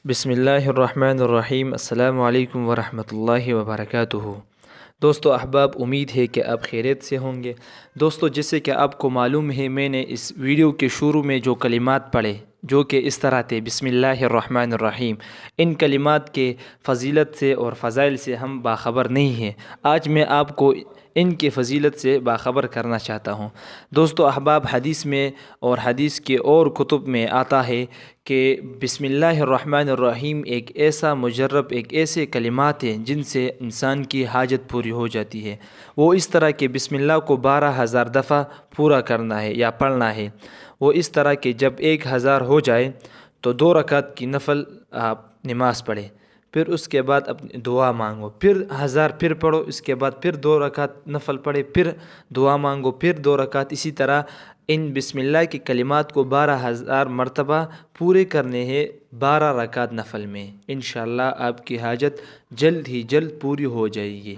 بسم اللہ الرحمن الرحیم۔ السلام علیکم ورحمۃ اللہ وبرکاتہ۔ دوستو احباب، امید ہے کہ آپ خیریت سے ہوں گے۔ دوستو، جیسے کہ آپ کو معلوم ہے، میں نے اس ویڈیو کے شروع میں جو کلمات پڑھے جو کہ اس طرح تھے: بسم اللہ الرحمن الرحیم، ان کلمات کے فضیلت سے اور فضائل سے ہم باخبر نہیں ہیں۔ آج میں آپ کو ان کی فضیلت سے باخبر کرنا چاہتا ہوں۔ دوستو احباب، حدیث میں اور حدیث کے اور کتب میں آتا ہے کہ بسم اللہ الرحمن الرحیم ایک ایسا مجرب، ایک ایسے کلمات ہیں جن سے انسان کی حاجت پوری ہو جاتی ہے۔ وہ اس طرح کہ بسم اللہ کو 12,000 دفعہ پورا کرنا ہے یا پڑھنا ہے۔ وہ اس طرح کہ جب 1,000 ہو جائے تو 2 رکعت کی نفل آپ نماز پڑھیں، پھر اس کے بعد اپنی دعا مانگو، پھر 1000 پھر پڑھو، اس کے بعد پھر 2 رکعت نفل پڑھے، پھر دعا مانگو، پھر 2 رکعت۔ اسی طرح ان بسم اللہ کی کلمات کو 12,000 مرتبہ پورے کرنے ہیں 12 رکعت نفل میں۔ انشاءاللہ آپ کی حاجت جلد ہی جلد پوری ہو جائے گی۔